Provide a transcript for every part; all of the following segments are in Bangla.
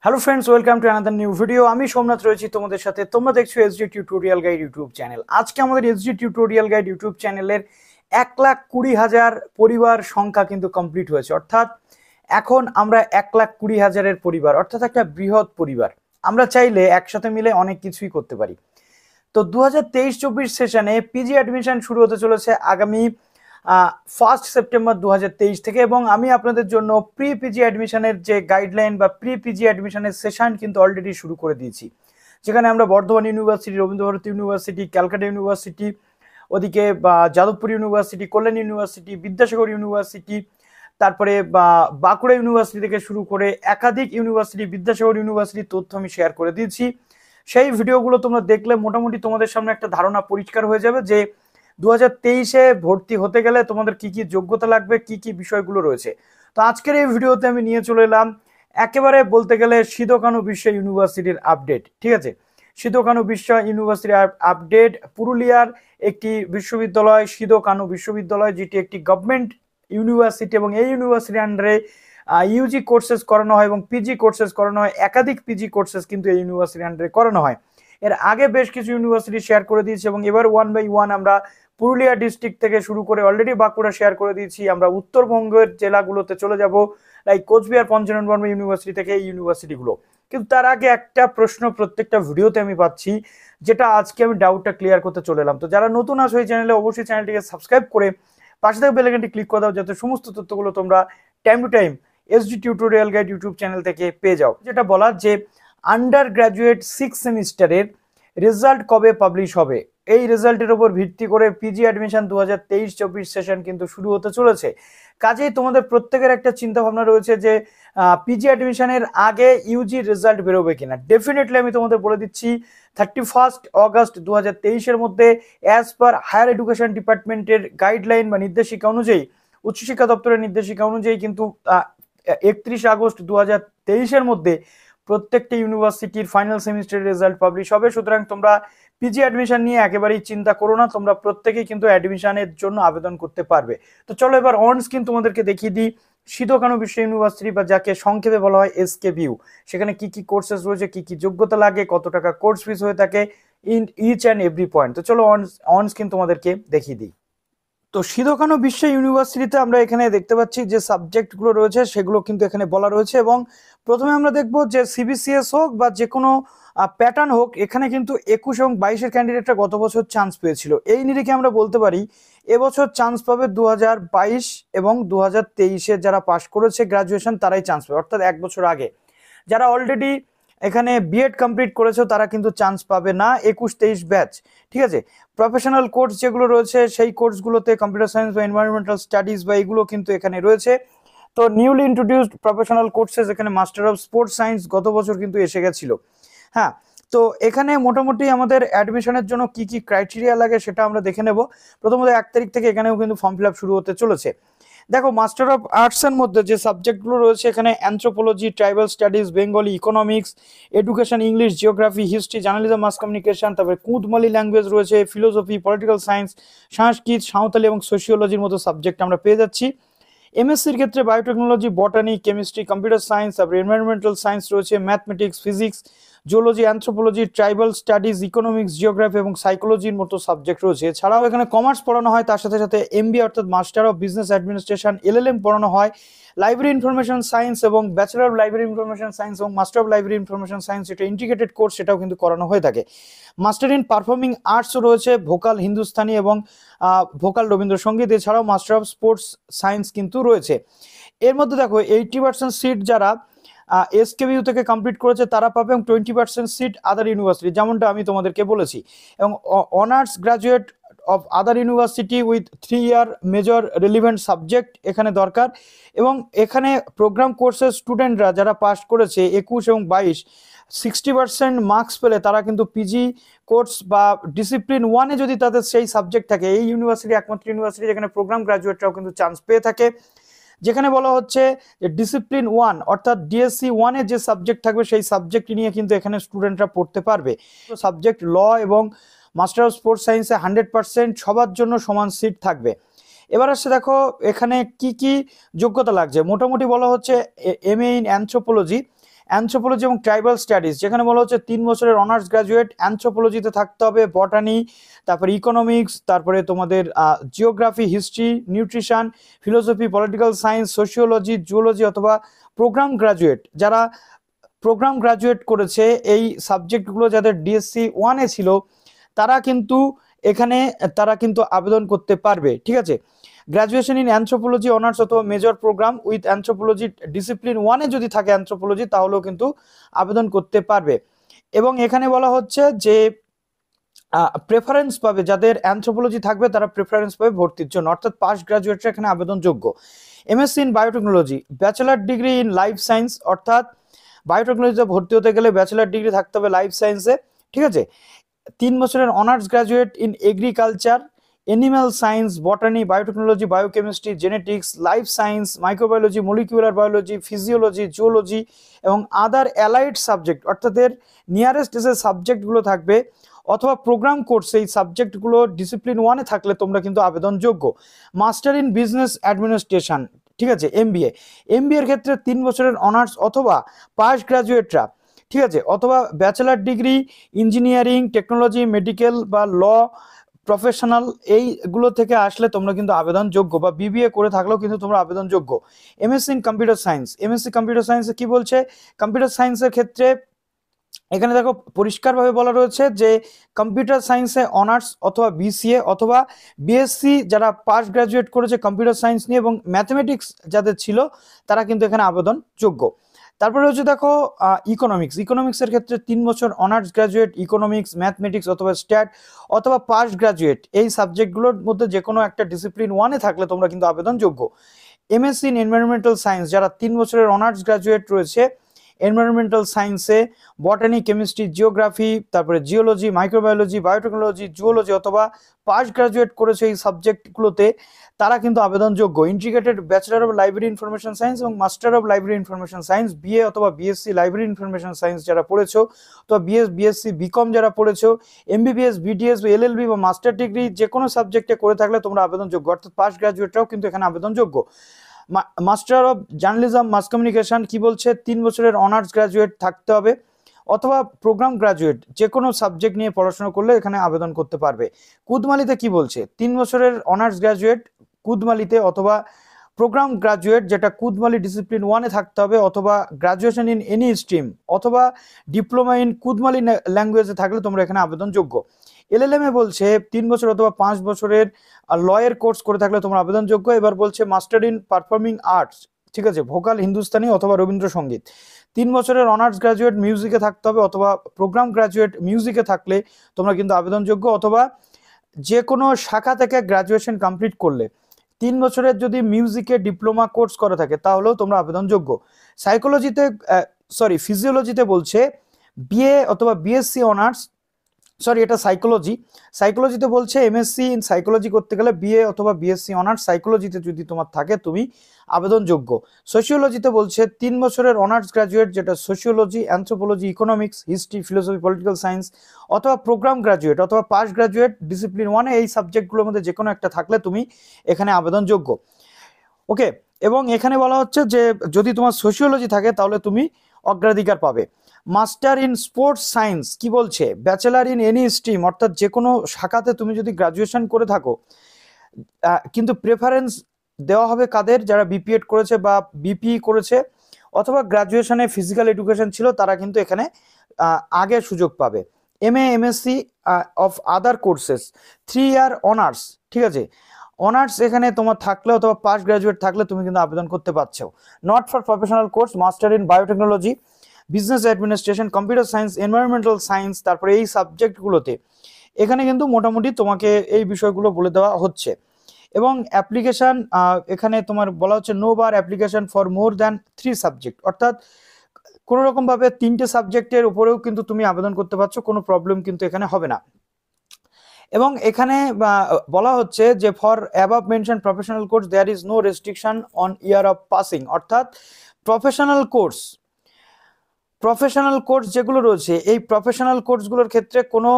Hello friends, welcome to another new video. আমি সোমনাথ রয়েছি তোমাদের সাথে। তোমরা দেখছো SD tutorial guide YouTube channel. আজকে আমাদের এসডি টিউটোরিয়াল গাইড ইউটিউব চ্যানেলের 1,20,000 পরিবার সংখ্যা কিন্তু কমপ্লিট হয়েছে। অর্থাৎ এখন আমরা 1,20,000-এর পরিবার, অর্থাৎ একটা বৃহৎ পরিবার। আমরা চাইলে একসাথে মিলে অনেক কিছুই করতে পারি। তো 2023-24 সেশনে পিজি অ্যাডমিশন শুরু হতে চলেছে আগামী 1 সেপ্টেম্বর 2023 থেকে, এবং আমি আপনাদের জন্য প্রি পিজি অ্যাডমিশনের যে গাইডলাইন বা প্রি পিজি অ্যাডমিশনের সেশন কিন্তু অলরেডি শুরু করে দিয়েছি, যেখানে আমরা Bardhaman university, Rabindra Bharati university, Calcutta university, ওদিকে যাদবপুর ইউনিভার্সিটি, কল্যাণ ইউনিভার্সিটি, বিদ্যাসাগর ইউনিভার্সিটি, তারপরে বাঁকুড়া ইউনিভার্সিটি থেকে শুরু করে একাধিক ইউনিভার্সিটি, বিদ্যাসাগর ইউনিভার্সিটির তথ্য আমি শেয়ার করে দিয়েছি। সেই ভিডিওগুলো তোমরা দেখলে মোটামুটি তোমাদের সামনে একটা ধারণা পরিষ্কার হয়ে যাবে যে 2023-এ ভর্তি হতে গেলে তোমাদের কি কি যোগ্যতা লাগবে, কি কি বিষয়গুলো রয়েছে। তো আজকের এই ভিডিওতে আমি নিয়ে চলে এলাম একেবারে বলতে গেলে সিধু কানু বিশ্ব ইউনিভার্সিটির আপডেট। ঠিক আছে, সিধু কানু বিশ্ব ইউনিভার্সিটির আপডেট। পুরুলিয়ার একটি বিশ্ববিদ্যালয় সিধু কানু বিশ্ববিদ্যালয়, যেটি একটি গভর্নমেন্ট ইউনিভার্সিটি, এবং এই ইউনিভার্সিটির আন্ডারে ইউজি কোর্সেস করানো হয় এবং পিজি কোর্সেস করানো হয়। একাধিক পিজি কোর্সেস কিন্তু এই ইউনিভার্সিটির আন্ডারে করানো হয়। এর আগে বেশ কিছু ইউনিভার্সিটি শেয়ার করে দিয়েছি, এবং এবার 1 বাই 1 আমরা পুরুলিয়া ডিস্ট্রিক্ট থেকে শুরু করে অলরেডি বাঁকুড়া শেয়ার করে দিয়েছি। আমরা উত্তরবঙ্গের জেলাগুলোতে চলে যাব, লাইক কোচবিহার, পঞ্চনন বর্মা ইউনিভার্সিটি থেকে এই ইউনিভার্সিটিগুলো। কিন্তু তার আগে একটা প্রশ্ন প্রত্যেকটা ভিডিওতে আমি পাচ্ছি, যেটা আজকে আমি ডাউটটা ক্লিয়ার করতে চলে এলাম। তো যারা নতুন আসো এই চ্যানেলে, অবশ্যই চ্যানেলটিকে সাবস্ক্রাইব করে পাশে থাকা বেল আইকনটি ক্লিক করে দাও, যাতে সমস্ত তথ্যগুলো তোমরা time to time SD tutorial guide YouTube channel থেকে পেয়ে যাও। যেটা বলার যে আন্ডার গ্র্যাজুয়েট 6 সেমিস্টারের রেজাল্ট কবে পাবলিশ হবে, এই রেজাল্টের উপর ভিত্তি করে পিজি অ্যাডমিশন 2023-24 সেশন কিন্তু শুরু হতে চলেছে। কাজেই তোমাদের প্রত্যেকের একটা চিন্তা ভাবনা রয়েছে যে পিজি অ্যাডমিশনের আগে ইউজি রেজাল্ট বেরোবে কিনা। ডেফিনেটলি আমি তোমাদের বলে দিচ্ছি 31 অগস্ট 2023-এর মধ্যে অ্যাজ পার হায়ার এডুকেশন ডিপার্টমেন্টের গাইডলাইন বা নির্দেশিকা অনুযায়ী, উচ্চশিক্ষা দপ্তরের নির্দেশিকা অনুযায়ী কিন্তু 31 আগস্ট 2023-এর মধ্যে প্রত্যেকটি ইউনিভার্সিটির ফাইনাল সেমিস্টারের রেজাল্ট পাবলিশ হবে। সুতরাং তোমরা পিজি অ্যাডমিশন নিয়ে একেবারেই চিন্তা করো না, তোমরা প্রত্যেকেই কিন্তু অ্যাডমিশনের জন্য আবেদন করতে পারবে। তো চলো এবার অন স্ক্রিন তোমাদেরকে দেখিয়ে দিই সিধু কানু বিশ্ব ইউনিভার্সিটি, বা যাকে সংক্ষেপে বলা হয় এসকেবিইউ, সেখানে কি কি কোর্সেস রয়েছে, কি কি যোগ্যতা লাগে, কত টাকা কোর্স ফিস হয়ে থাকে, in each and every point. তো চলো অন স্ক্রিন তোমাদেরকে দেখিয়ে দিই। তো সিধু কানু বিশ্ব ইউনিভার্সিটিতে আমরা এখানে দেখতে পাচ্ছি যে সাবজেক্টগুলো রয়েছে সেগুলো কিন্তু এখানে বলা রয়েছে, এবং প্রথমে আমরা দেখব যে সিবিসিএস হোক বা যে কোনো প্যাটার্ন হোক, এখানে কিন্তু 21 এবং 22-এর ক্যান্ডিডেটরা গত বছর চান্স পেয়েছিল। এই নিরিখে আমরা বলতে পারি এবছর চান্স পাবে 2022 এবং 2023-এর যারা পাশ করেছে গ্রাজুয়েশন, তারাই চান্স পাবে। অর্থাৎ এক বছর আগে যারা অলরেডি এখানে বিএড কমপ্লিট করেছে তারা কিন্তু চান্স পাবে না 21-23 ব্যাচ। ঠিক আছে, প্রফেশনাল কোর্স যেগুলো রয়েছে সেই কোর্সগুলোতে কম্পিউটার সায়েন্স বা এনভায়রনমেন্টাল স্টাডিজ বা এগুলো কিন্তু এখানে রয়েছে। তো নিউলি ইন্ট্রোডিউসড প্রফেশনাল কোর্সেস, এখানে মাস্টার অফ স্পোর্টস সায়েন্স গত বছর কিন্তু এসে গেছিল। হ্যাঁ, তো এখানে মোটামুটি আমাদের অ্যাডমিশনের জন্য কি কি ক্রাইটেরিয়া লাগে সেটা আমরা দেখে নেব। প্রথমত 1 তারিখ থেকে এখানেও কিন্তু ফর্ম ফিল আপ শুরু হতে চলেছে। দেখো, মাস্টার অফ আর্টসের মধ্যে যে সাবজেক্টগুলো রয়েছে এখানে anthropology, tribal studies, Bengali, economics, education, English, geography, history, journalism, mass communication, তারপরে কুদমালি ল্যাঙ্গুয়েজ রয়েছে, philosophy, political science, Sanskrit, Santali এবং সোশিওলজির মতো সাবজেক্ট আমরা পেয়ে যাচ্ছি। এমএসসির ক্ষেত্রে biotechnology, botany, chemistry, computer science, তারপরে এনভায়রনমেন্টাল সায়েন্স রয়েছে, mathematics, physics, geology, anthropology, tribal studies, economics, geography এবং সাইকোলজির মতো সাবজেক্ট রয়েছে। এছাড়াও এখানে কমার্স পড়ানো হয়, তার সাথে সাথে এমবিএ অর্থাৎ master of business administration, LLM পড়ানো হয়, লাইব্রেরি ইনফরমেশন সায়েন্স এবং bachelor of library information science এবং master of library information science, এটা ইন্টিগ্রেটেড কোর্স, সেটাও কিন্তু করানো হয়ে থাকে। মাস্টার ইন পারফর্মিং আর্টসও রয়েছে, ভোকাল হিন্দুস্তানি এবং ভোকাল রবীন্দ্রসঙ্গীত। এছাড়াও মাস্টার অফ স্পোর্টস সায়েন্স কিন্তু রয়েছে। এর মধ্যে দেখো 80% সিট যারা এসকেবিইউ থেকে কমপ্লিট করেছে তারা পাবে, এবং 20% সিট আদার ইউনিভার্সিটি, যেমনটা আমি তোমাদেরকে বলেছি। এবং honours graduate of other university with 3 year major relevant subject এখানে দরকার। এবং এখানে প্রোগ্রাম কোর্সের স্টুডেন্টরা যারা পাস করেছে 21 এবং 22, 60% মার্কস পেলে তারা কিন্তু পিজি কোর্স বা ডিসিপ্লিন 1-এ যদি তাদের সেই সাবজেক্ট থাকে, এই ইউনিভার্সিটি একমাত্র ইউনিভার্সিটি যেখানে প্রোগ্রাম গ্রাজুয়েটরাও কিন্তু চান্স পেয়ে থাকে। যেখানে বলা হচ্ছে যে ডিসিপ্লিন 1 অর্থাৎ ডিএসসি 1-এর যে সাবজেক্ট থাকবে সেই সাবজেক্ট নিয়ে কিন্তু এখানে স্টুডেন্টরা পড়তে পারবে। সাবজেক্ট ল এবং মাস্টার অফ স্পোর্টস সায়েন্সে 100% সবার জন্য সমান সিট থাকবে। এবার আসছে দেখো এখানে কি কি যোগ্যতা লাগছে। মোটামুটি বলা হচ্ছে এমএ ইন অ্যানথ্রোপোলজি, অ্যানথ্রোপোলজি এবং ট্রাইবাল স্টাডিজ, যেখানে বলা হচ্ছে 3 বছরের অনার্স গ্রাজুয়েট অ্যানথ্রোপোলজিতে থাকতে হবে, বটানি, তারপরে ইকোনমিক্স, তারপরে তোমাদের geography, history, nutrition, philosophy, political science, sociology, zoology অথবা প্রোগ্রাম গ্রাজুয়েট। যারা প্রোগ্রাম গ্রাজুয়েট করেছে এই সাবজেক্টগুলো যাদের ডিএসসি 1-এ ছিল তারা কিন্তু এখানে আবেদন করতে পারবে। ঠিক আছে, গ্র্যাজুয়েশন ইন অ্যানথ্রোপোলজি অনার্স অথবা major program with anthropology discipline 1-এ যদি থাকে অ্যানথ্রোপোলজি, তাহলেও কিন্তু আবেদন করতে পারবে। এবং এখানে বলা হচ্ছে যে প্রেফারেন্স পাবে, যাদের অ্যানথ্রোপোলজি থাকবে তারা প্রেফারেন্স পাবে ভর্তির জন্য, অর্থাৎ পাস গ্রাজুয়েটরা এখানে আবেদনযোগ্য। MSc in biotechnology, bachelor degree in life science, অর্থাৎ বায়োটেকনোলজিতে ভর্তি হতে গেলে ব্যাচেলার ডিগ্রি থাকতে হবে লাইফ সায়েন্সে। ঠিক আছে, 3 বছরের honours graduate in agriculture, animal science, বটানি, biotechnology, biochemistry, genetics, life science, microbiology, molecular biology, physiology, zoology এবং আদার অ্যালাইড সাবজেক্ট, অর্থাৎ এর নিয়ারেস্ট যে সাবজেক্টগুলো থাকবে অথবা প্রোগ্রাম কোর্স এই সাবজেক্টগুলো ডিসিপ্লিন 1-এ থাকলে তোমরা কিন্তু আবেদনযোগ্য। মাস্টার ইন বিজনেস অ্যাডমিনিস্ট্রেশন, ঠিক আছে, এমবিএ, এর ক্ষেত্রে 3 বছরের অনার্স অথবা পাস গ্রাজুয়েটরা, ঠিক আছে, অথবা bachelor degree engineering, technology, medical বা ল প্রফেশনাল এইগুলো থেকে আসলে তোমরা কিন্তু আবেদনযোগ্য, বা বিবিএ করে থাকলেও কিন্তু তোমরা আবেদনযোগ্য। MSc in computer science, MSc computer সায়েন্সে কি বলছে, কম্পিউটার সায়েন্সের ক্ষেত্রে এখানে দেখো পরিষ্কারভাবে বলা রয়েছে যে কম্পিউটার সায়েন্সে অনার্স অথবা বিসিএ অথবা বিএসসি যারা পাস গ্রাজুয়েট করেছে কম্পিউটার সায়েন্স নিয়ে এবং ম্যাথমেটিক্স যাদের ছিল তারা কিন্তু এখানে আবেদনযোগ্য। তারপরে হচ্ছে দেখো ইকোনমিক্সের ক্ষেত্রে 3 বছর অনার্স গ্রাজুয়েট ইকোনমিক্স, ম্যাথমেটিক্স অথবা স্ট্যাট অথবা পাস গ্রাজুয়েট এই সাবজেক্টগুলোর মধ্যে যে কোনো একটা ডিসিপ্লিন 1-এ থাকলে তোমরা কিন্তু আবেদনযোগ্য। এমএসসি ইন এনভায়রনমেন্টাল সায়েন্স, যারা 3 বছরের অনার্স গ্রাজুয়েট রয়েছে এনভায়রনমেন্টাল সায়েন্সে, বটানি, কেমিস্ট্রি, জিওগ্রাফি, তারপরে জিওলজি, মাইক্রোবায়োলজি, বায়োটেকনোলজি, জুওলজি অথবা পাস গ্রাজুয়েট করেছে এই সাবজেক্টগুলোতে, তারা কিন্তু আবেদনযোগ্য। Integrated bachelor of library information science এবং master of library information science, BA অথবা বিএসসি লাইব্রেরি ইনফরমেশন সায়েন্স যারা পড়েছো, অথবা বিএসসি বিকম যারা পড়েছো, এমবিবিএস, বিডিএস বা এলএলবি বা মাস্টার ডিগ্রি যে কোনো সাবজেক্টে করে থাকলে তোমরা আবেদনযোগ্য, অর্থাৎ পাস গ্রাজুয়েটরাও কিন্তু এখানে আবেদনযোগ্য। Master of journalism mass communication কি বলছে, 3 বছরের অনার্স গ্রাজুয়েট থাকতে হবে অথবা প্রোগ্রাম গ্রাজুয়েট যে কোনো সাবজেক্ট নিয়ে পড়াশোনা করলে এখানে আবেদন করতে পারবে। কুদমালিতে কি বলছে, 3 বছরের অনার্স গ্রাজুয়েট কুদমালিতে অথবা প্রোগ্রাম গ্রাজুয়েট যেটা কুদমালি ডিসিপ্লিন 1-এ থাকতে হবে অথবা গ্রাজুয়েশন ইন এনি স্ট্রিম অথবা ডিপ্লোমা ইন কুদমালি ল্যাঙ্গুয়েজে থাকলে তোমরা এখানে আবেদনযোগ্য। এলএলএম এ বলছে 3 বছর অথবা 5 বছরের লয়ের কোর্স করে থাকলে তোমরা আবেদনযোগ্য। এবার বলছে মাস্টার ইন পারফর্মিং আর্টস, ঠিক আছে, ভোকাল, হিন্দুস্তানি অথবা রবীন্দ্রসঙ্গীত, 3 বছরের অনার্স গ্রাজুয়েট মিউজিকে থাকতে হবে অথবা প্রোগ্রাম গ্রাজুয়েট মিউজিকে থাকলে তোমরা কিন্তু আবেদনযোগ্য, অথবা যে কোনো শাখা থেকে গ্রাজুয়েশন কমপ্লিট করলে 3 বছরের যদি মিউজিকে ডিপ্লোমা কোর্স করা থাকে তাহলেও তোমরা আবেদনযোগ্য। ফিজিওলজিতে বলছে বিএ অথবা বিএসসি অনার্স, এটা সাইকোলজিতে বলছে এমএসসি ইন সাইকোলজি করতে গেলে বিএ অথবা বিএসসি অনার্স সাইকোলজিতে যদি তোমার থাকে তুমি আবেদনযোগ্য। সোশিওলজিতে বলছে 3 বছরের অনার্স গ্রাজুয়েট যেটা sociology, anthropology, economics, history, philosophy, political science অথবা প্রোগ্রাম গ্রাজুয়েট অথবা পাস গ্রাজুয়েট ডিসিপ্লিন 1-এ এই সাবজেক্টগুলোর মধ্যে যে কোনো একটা থাকলে তুমি এখানে আবেদনযোগ্য। ওকে, এবং এখানে বলা হচ্ছে যে যদি তোমার সোশিওলজি থাকে তাহলে তুমি অগ্রাধিকার পাবে। মাস্টার ইন স্পোর্টস সায়েন্স কি বলছে, ব্যাচেলার ইন এনি স্ট্রিম, অর্থাৎ যে কোনো শাখাতে তুমি যদি গ্রাজুয়েশন করে থাকো কিন্তু প্রেফারেন্স দেওয়া হবে কাদের, যারা বিপিএড করেছে বা বিপিই করেছে অথবা গ্রাজুয়েশনে ফিজিক্যাল এডুকেশন ছিল তারা কিন্তু এখানে আগে সুযোগ পাবে। MA, MSC of other courses, 3 year honours, ঠিক আছে, অনার্স এখানে তোমার থাকলে অথবা পাস গ্রাজুয়েট থাকলে তুমি কিন্তু আবেদন করতে পারছো। Not for professional course, master in biotechnology, business administration, computer science, environmental science, তারপরে এই সাবজেক্টগুলোতে এখানে কিন্তু মোটামুটি তোমাকে এই বিষয়গুলো বলে দেওয়া হচ্ছে। এবং অ্যাপ্লিকেশন এখানে তোমার বলা হচ্ছে no bar application for more than 3 subject, অর্থাৎ কোনো রকমভাবে 3টে সাবজেক্টের উপরেও কিন্তু তুমি আবেদন করতে পারছো, কোনো প্রবলেম কিন্তু এখানে হবে না। এবং এখানে বলা হচ্ছে যে for above mention professional course there is no restriction on year of passing, অর্থাৎ প্রফেশনাল কোর্স যেগুলো রয়েছে এই প্রফেশনাল কোর্সগুলোর ক্ষেত্রে কোনো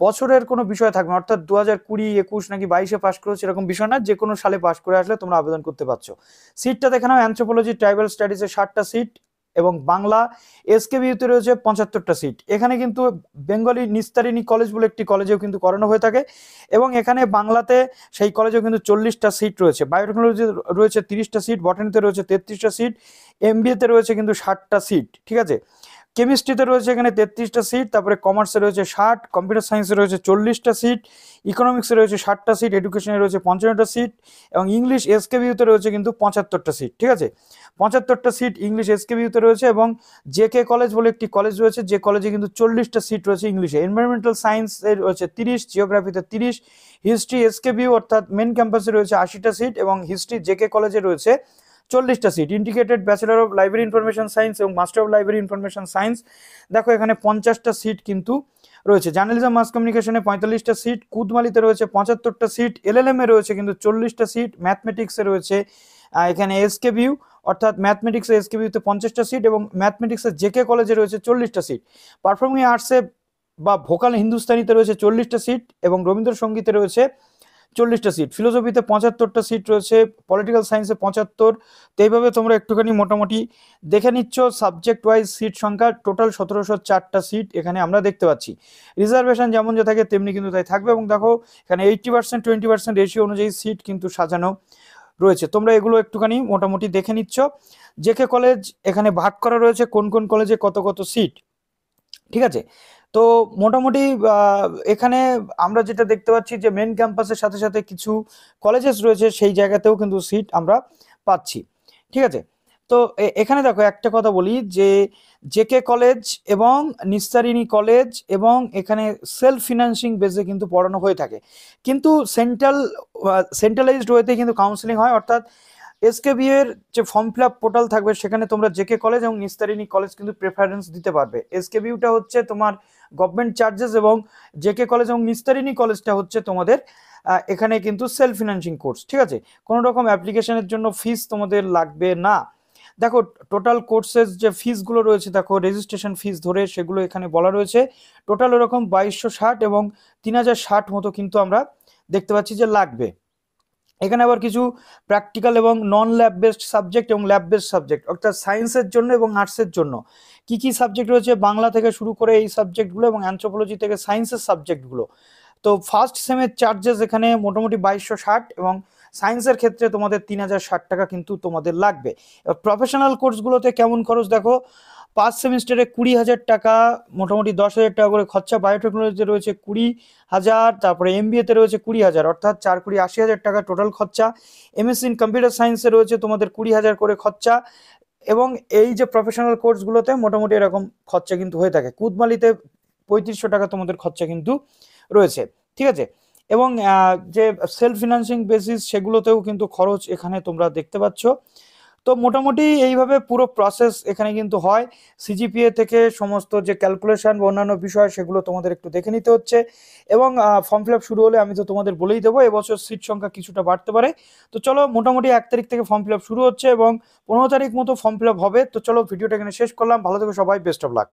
বছরের কোনো বিষয় থাকবে না, অর্থাৎ 2020, 21 নাকি 22-এ পাস করেছে এরকম বিষয় না, যে কোনো সালে পাস করে আসলে তোমরা আবেদন করতে পারছো। সিটটা দেখে নাও, অ্যানথ্রোপোলজি ট্রাইবাল স্টাডিজে 60টা সিট, এবং বাংলা এসকেবিইউতে রয়েছে 75টা সিট। এখানে কিন্তু বেঙ্গলি নিস্তারিণী কলেজ বলে একটি কলেজেও কিন্তু করানো হয়ে থাকে এবং এখানে বাংলাতে সেই কলেজেও কিন্তু 40টা সিট রয়েছে। বায়োটেকনোলজি রয়েছে 30টা সিট, বটানিতে রয়েছে 33টা সিট, এমবিএতে রয়েছে কিন্তু 60টা সিট। ঠিক আছে, কেমিস্ট্রিতে রয়েছে এখানে 33টা সিট, তারপরে কমার্সে রয়েছে 60, কম্পিউটার সায়েন্সে রয়েছে 40টা সিট, ইকোনমিক্সে রয়েছে 60টা সিট, এডুকেশনে রয়েছে 55টা সিট এবং ইংলিশ এসকেবিইউতে রয়েছে কিন্তু 75টা সিট। ঠিক আছে, 75টা সিট ইংলিশ এসকেবিইউতে রয়েছে এবং জেকে কলেজ বলে একটি কলেজ রয়েছে, যে কলেজে কিন্তু 40টা সিট রয়েছে ইংলিশে। এনভায়রনমেন্টাল সায়েন্সে রয়েছে 30, জিওগ্রাফিতে 30, হিস্ট্রি এসকেবিইউ অর্থাৎ মেন ক্যাম্পাসে রয়েছে 80টা সিট এবং হিস্ট্রি জেকে কলেজে রয়েছে 40টা seat. Integrated bachelor of library information science এবং master of library information science দেখো এখানে 50টা সিট কিন্তু রয়েছে। জার্নালিজম মাস কমিউনিকেশনে 45টা সিট, কুদমালিতে রয়েছে 75টা সিট, এলএলএম এ রয়েছে কিন্তু 40টা সিট, ম্যাথমেটিক্সে রয়েছে এখানে এসকেবিইউ অর্থাৎ ম্যাথমেটিক্সে এসকেবিইউতে 50টা সিট এবং ম্যাথমেটিক্সে জেকে কলেজে রয়েছে 40টা সিট। পারফর্মিং আর্টসে বা ভোকাল হিন্দুস্তানিতে রয়েছে 40টা সিট এবং রবীন্দ্রসঙ্গীতে রয়েছে 40টা সিট, ফিলোসফিতে 75টা সিট রয়েছে, পলিটিক্যাল সায়েন্সে 75। তো এইভাবে তোমরা একটুখানি মোটামুটি দেখে নিচ্ছ সাবজেক্ট ওয়াইজ সিট সংখ্যা। টোটাল 1704টা সিট এখানে আমরা দেখতে পাচ্ছি। রিজার্ভেশন যেমন যে থাকে তেমনি কিন্তু তাই থাকবে এবং দেখো এখানে 80% 20% রেশিও অনুযায়ী সিট কিন্তু সাজানো রয়েছে। তোমরা এগুলো একটুখানি মোটামুটি দেখে নিচ্ছ। জেকে কলেজ এখানে ভাগ করা রয়েছে কোন কোন কলেজে কত কত সিট। ঠিক আছে, তো মোটামুটি এখানে আমরা যেটা দেখতে পাচ্ছি যে মেন ক্যাম্পাসের সাথে সাথে কিছু কলেজেস রয়েছে, সেই জায়গাতেও কিন্তু সিট আমরা পাচ্ছি। ঠিক আছে, তো এখানে দেখো একটা কথা বলি যে জেকে কলেজ এবং নিস্তারিণী কলেজ এবং এখানে সেলফ ফিনান্সিং বেসে কিন্তু পড়ানো হয়ে থাকে, কিন্তু সেন্ট্রালাইজড ওয়েতে কিন্তু কাউন্সিলিং হয়, অর্থাৎ এসকেবিইউ এর যে ফর্ম ফিল আপ পোর্টাল থাকবে সেখানে তোমরা জেকে কলেজ এবং নিস্তারিণী কলেজ কিন্তু প্রেফারেন্স দিতে পারবে। এসকেবিইউটা হচ্ছে তোমার গভর্নমেন্ট চার্জেস এবং জেকে কলেজ এবং নিস্তারিণী কলেজটা হচ্ছে তোমাদের এখানে কিন্তু সেলফ ফিনান্সিং কোর্স। ঠিক আছে, কোনো রকম অ্যাপ্লিকেশনের জন্য ফিস তোমাদের লাগবে না। দেখো টোটাল কোর্সের যে ফিসগুলো রয়েছে, দেখো রেজিস্ট্রেশন ফিস ধরে সেগুলো এখানে বলা রয়েছে, টোটাল ওরকম 2260 এবং 3060 মতো কিন্তু আমরা দেখতে পাচ্ছি যে লাগবে। এখানে আবার কিছু প্র্যাকটিক্যাল এবং নন ল্যাব বেসড সাবজেক্ট এবং ল্যাব বেসড সাবজেক্ট অর্থাৎ সায়েন্সের জন্য এবং আর্টসের জন্য কি কি সাবজেক্ট রয়েছে, বাংলা থেকে শুরু করে এই সাবজেক্টগুলো এবং অ্যানথ্রোপোলজি থেকে সায়েন্সের সাবজেক্টগুলো। তো ফার্স্ট সেমের চার্জেস এখানে মোটামুটি 2260 এবং সায়েন্সের ক্ষেত্রে তোমাদের 3060 টাকা কিন্তু তোমাদের লাগবে। প্রফেশনাল কোর্সগুলোতে কেমন খরচ দেখো, 5 সেমিস্টারে 20,000 টাকা, মোটামুটি 10,000 টাকা করে খরচা। বায়োটেকনোলজিতে রয়েছে 20,000, তারপরে এমবিএতে রয়েছে 20,000 অর্থাৎ 4 কোটি 80,000 টাকা টোটাল খরচা। এমএসসি ইন কম্পিউটার সায়েন্সে রয়েছে তোমাদের 20,000 করে খরচা এবং এই যে প্রফেশনাল কোর্সগুলোতে মোটামুটি এরকম খরচা কিন্তু হয়ে থাকে। কুদমালিতে 3500 টাকা তোমাদের খরচা কিন্তু রয়েছে। ঠিক আছে, এবং যে সেলফ ফিনান্সিং বেসিস সেগুলোতেও কিন্তু খরচ এখানে তোমরা দেখতে পাচ্ছ। তো মোটামুটি এইভাবে পুরো প্রসেস এখানে কিন্তু হয়। সিজিপিএ থেকে সমস্ত যে ক্যালকুলেশন বা অন্যান্য বিষয় সেগুলো তোমাদের একটু দেখে নিতে হচ্ছে এবং ফর্ম ফিল আপ শুরু হলে আমি তো তোমাদের বলেই দেবো এবছর সিট সংখ্যা কিছুটা বাড়তে পারে। তো চলো মোটামুটি 1 তারিখ থেকে ফর্ম ফিল আপ শুরু হচ্ছে এবং 15 তারিখ মতো ফর্ম ফিল আপ হবে। তো চলো ভিডিওটা এখানে শেষ করলাম, ভালো থেকো সবাই, বেস্ট অফ লাক।